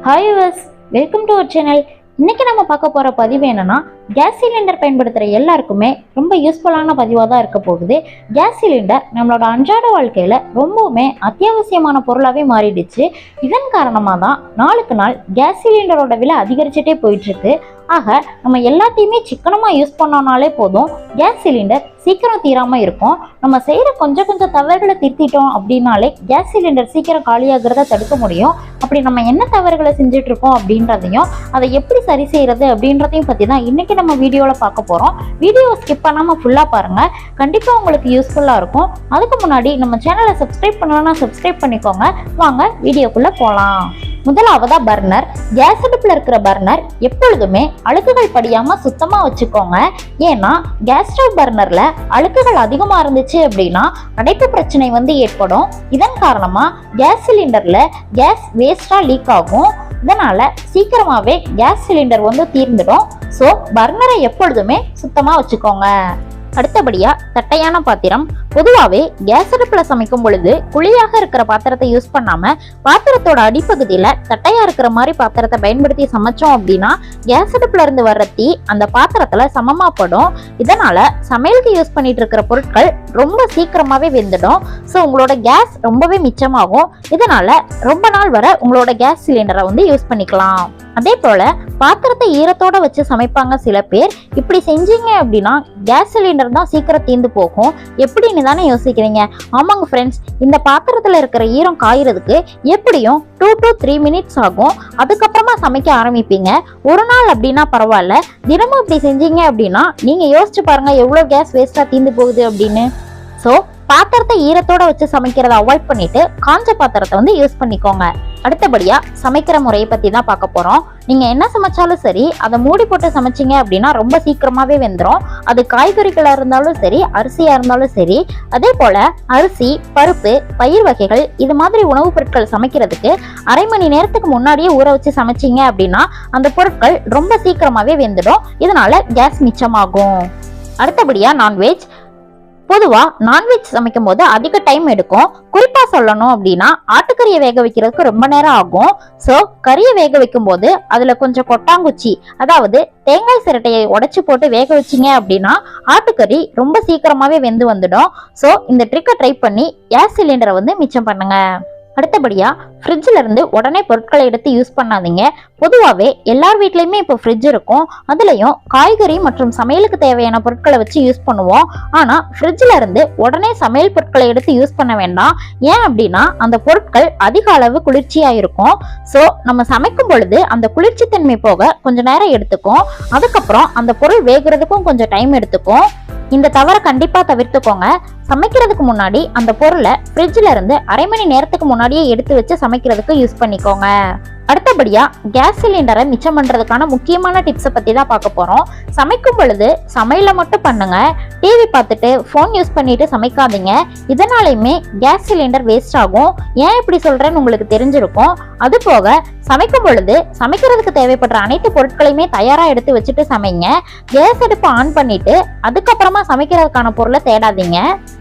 Hi yours, welcome to our channel. இன்னைக்கு நம்ம பார்க்க போகிற பதிவு என்னன்னா, கேஸ் சிலிண்டர் பயன்படுத்துகிற எல்லாருக்குமே ரொம்ப யூஸ்ஃபுல்லான பதிவாக தான் இருக்க போகுது. கேஸ் சிலிண்டர் நம்மளோட அன்றாட வாழ்க்கையில் ரொம்பவுமே அத்தியாவசியமான பொருளாகவே மாறிடுச்சு. இதன் காரணமாக தான் நாளுக்கு நாள் கேஸ் சிலிண்டரோட விலை அதிகரிச்சுட்டே போயிட்டுருக்கு. ஆக நம்ம எல்லாத்தையுமே சிக்கனமாக யூஸ் பண்ணோம்னாலே போதும், கேஸ் சிலிண்டர் சீக்கிரம் தீராமல் இருக்கும். நம்ம செய்கிற கொஞ்சம் தவறுகளை திருத்திட்டோம் அப்படின்னாலே கேஸ் சிலிண்டர் சீக்கிரம் காலியாகிறத தடுக்க முடியும். அப்படி நம்ம என்ன தவறுகளை செஞ்சுட்டு இருக்கோம் அப்படின்றதையும் அதை எப்படி சரி செய்யறது அப்படின்றதையும் பற்றி தான் இன்னைக்கு நம்ம வீடியோவில் பார்க்க போகிறோம். வீடியோவை ஸ்கிப் பண்ணாமல் ஃபுல்லாக பாருங்கள், கண்டிப்பாக உங்களுக்கு யூஸ்ஃபுல்லாக இருக்கும். அதுக்கு முன்னாடி நம்ம சேனலை சப்ஸ்கிரைப் பண்ணலன்னா சப்ஸ்கிரைப் பண்ணிக்கோங்க. வாங்க வீடியோக்குள்ளே போகலாம். முதலாவதா பர்னர். கேஸ் அடுப்புல இருக்கிற பர்னர் எப்பொழுதுமே அழுக்குகள் படியாம சுத்தமா வச்சுக்கோங்க. ஏன்னா கேஸ் ஸ்டவ் பர்னர்ல அழுக்குகள் அதிகமா இருந்துச்சு அப்படின்னா அடைப்பு பிரச்சனை ஏற்படும். இதன் காரணமா கேஸ் சிலிண்டர்ல கேஸ் வேஸ்டா லீக் ஆகும். இதனால சீக்கிரமாவே கேஸ் சிலிண்டர் தீர்ந்துடும். ஸோ பர்னரை எப்பொழுதுமே சுத்தமா வச்சுக்கோங்க. அடுத்தபடியா தட்டையான பாத்திரம். பொதுவாகவே கேஸ் அடுப்புல சமைக்கும் பொழுது குழியாக இருக்கிற பாத்திரத்தை யூஸ் பண்ணாம பாத்திரத்தோட அடிப்பகுதியில தட்டையா இருக்கிற மாதிரி பாத்திரத்தை பயன்படுத்தி சமைச்சோம் அப்படின்னா கேஸ் அடுப்புல இருந்து வர்ற தீ அந்த பாத்திரத்துல சமமா படும். இதனால சமையலுக்கு யூஸ் பண்ணிட்டு இருக்கிற பொருட்கள் ரொம்ப சீக்கிரமாவே வெந்துடும். ஸோ உங்களோட கேஸ் ரொம்பவே மிச்சமாகும். இதனால ரொம்ப நாள் வரை உங்களோட கேஸ் சிலிண்டரை யூஸ் பண்ணிக்கலாம். அதே போல பாத்திரத்தை ஈரத்தோட வச்சு சமைப்பாங்க சில பேர். இப்படி செஞ்சீங்க அப்படின்னா கேஸ் சிலிண்டர் தான் சீக்கிரம் தீர்ந்து போகும். எப்படின்னு தானே யோசிக்கிறீங்க? ஆமாங்க ஃப்ரெண்ட்ஸ், இந்த பாத்திரத்துல இருக்கிற ஈரம் காயறதுக்கு எப்படியும் 2 to 3 minutes ஆகும். அதுக்கப்புறமா சமைக்க ஆரம்பிப்பீங்க. ஒரு நாள் அப்படின்னா பரவாயில்ல, தினமும் இப்படி செஞ்சீங்க அப்படின்னா நீங்க யோசிச்சு பாருங்க எவ்வளவு கேஸ் வேஸ்டா தீர்ந்து போகுது அப்படின்னு. ஸோ பாத்திரத்தை ஈரத்தோட வச்சு சமைக்கிறத அவாய்ட் பண்ணிட்டு காஞ்ச பாத்திரத்தை யூஸ் பண்ணிக்கோங்க. அடுத்தபடியா சமைக்கிற முறையை பத்தி தான் பார்க்க போறோம். நீங்க என்ன சமைச்சாலும் சரி, அதை மூடி போட்டு சமைச்சிங்க அப்படின்னா ரொம்ப சீக்கிரமாவே வெந்துடும். அது காய்கறிகளா இருந்தாலும் சரி, அரிசியா இருந்தாலும் சரி. அதே போல அரிசி, பருப்பு, பயிர் வகைகள் இது மாதிரி உணவுப் பொருட்கள் சமைக்கிறதுக்கு 1/2 மணி நேரத்துக்கு முன்னாடியே ஊற வச்சு சமைச்சிங்க அப்படின்னா அந்த பொருட்கள் ரொம்ப சீக்கிரமாவே வெந்துடும். இதனால கேஸ் மிச்சமாகும். அடுத்தபடியா நான்வெஜ். பொதுவா நான்வெஜ் சமைக்கும் போது அதிக டைம் எடுக்கும். குறிப்பா சொல்லணும் அப்படின்னா ஆட்டுக்கறியை வேக வைக்கிறதுக்கு ரொம்ப நேரம் ஆகும். சோ கறியை வேக வைக்கும் போது அதுல கொஞ்சம் கொட்டாங்குச்சி, அதாவது தேங்காய் சிரட்டையை உடைச்சு போட்டு வேக வச்சிங்க அப்படின்னா ஆட்டுக்கறி ரொம்ப சீக்கிரமாவே வெந்து வந்துடும். சோ இந்த ட்ரிக்கை ட்ரை பண்ணி கேஸ் சிலிண்டரை மிச்சம் பண்ணுங்க. அடுத்தபடியா ஃப்ரிட்ஜ்ல இருந்து உடனே பொருட்களை எடுத்து யூஸ் பண்ணாதீங்க. பொதுவாகவே எல்லார் வீட்லயுமே இப்போ ஃப்ரிட்ஜ் இருக்கும். அதுலயும் காய்கறி மற்றும் சமையலுக்கு தேவையான பொருட்களை வச்சு யூஸ் பண்ணுவோம். ஆனா ஃப்ரிட்ஜ்ல இருந்து உடனே சமையல் பொருட்களை எடுத்து யூஸ் பண்ண வேண்டாம். ஏன் அப்படின்னா அந்த பொருட்கள் அதிக அளவு குளிர்ச்சியா இருக்கும். ஸோ நம்ம சமைக்கும் பொழுது அந்த குளிர்ச்சி தன்மை போக கொஞ்ச நேரம் எடுத்துக்கும். அதுக்கப்புறம் அந்த பொருள் வேகிறதுக்கும் கொஞ்சம் டைம் எடுத்துக்கும். இந்த தவறை கண்டிப்பா தவிர்த்துக்கோங்க. சமைக்கிறதுக்கு முன்னாடி அந்த பொருளை ஃப்ரிட்ஜ்ல இருந்து 1/2 மணி நேரத்துக்கு முன்னாடியே எடுத்து வச்சு சமைக்கிறதுக்கு யூஸ் பண்ணிக்கோங்க. அடுத்தபடியா கேஸ் சிலிண்டரை மிச்சம் பண்றதுக்கான முக்கியமான டிப்ஸை பத்தி தான் பார்க்க போறோம். சமைக்கும் பொழுது சமையல மட்டும் பண்ணுங்க. டிவி பார்த்துட்டு போன் யூஸ் பண்ணிட்டு சமைக்காதீங்க. இதனாலையுமே கேஸ் சிலிண்டர் வேஸ்ட் ஆகும். ஏன் இப்படி சொல்றேன்னு உங்களுக்கு தெரிஞ்சிருக்கும். அது போக சமைக்கும் பொழுது சமைக்கிறதுக்கு தேவைப்படுற அனைத்து பொருட்களையுமே தயாரா எடுத்து வச்சுட்டு சமைங்க. கேஸ் அடுப்பு ஆன் பண்ணிட்டு அதுக்கப்புறமா சமைக்கிறதுக்கான பொருளை தேடாதீங்க.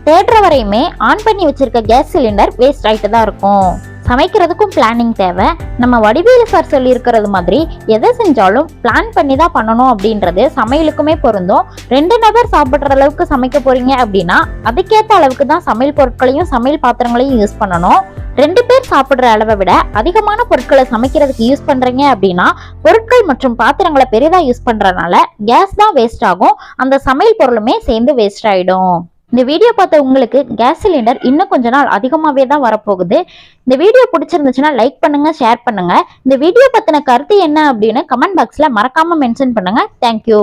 தேடுற வரையுமே ஆன் பண்ணி வச்சிருக்க கேஸ் சிலிண்டர் வேஸ்ட் ஆயிட்டு தான் இருக்கும். சமைக்கிறதுக்கும் பிளானிங் தேவை. நம்ம வடிவேலு சார் சொல்லி இருக்கிறது மாதிரி எதை செஞ்சாலும் பிளான் பண்ணி தான் பண்ணணும் அப்படின்றது சமையலுக்குமே பொருந்தும். 2 நபர் சாப்பிட்ற அளவுக்கு சமைக்க போறீங்க அப்படின்னா அதுக்கேற்ற அளவுக்கு தான் சமையல் பொருட்களையும் சமையல் பாத்திரங்களையும் யூஸ் பண்ணணும். 2 பேர் சாப்பிடுற அளவை விட அதிகமான பொருட்களை சமைக்கிறதுக்கு யூஸ் பண்றீங்க அப்படின்னா பொருட்கள் மற்றும் பாத்திரங்களை பெரிதா யூஸ் பண்றதுனால கேஸ் தான் வேஸ்ட் ஆகும். அந்த சமையல் பொருளுமே சேர்ந்து வேஸ்ட் ஆயிடும். இந்த வீடியோ பார்த்த உங்களுக்கு கேஸ் சிலிண்டர் இன்னும் கொஞ்ச நாள் அதிகமாகவே தான் வரப்போகுது. இந்த வீடியோ பிடிச்சிருந்துச்சுன்னா லைக் பண்ணுங்க, ஷேர் பண்ணுங்க. இந்த வீடியோ பத்தின கருத்து என்ன அப்படின்னு கமெண்ட் பாக்ஸ்ல மறக்காம மென்ஷன் பண்ணுங்க. தேங்க்யூ.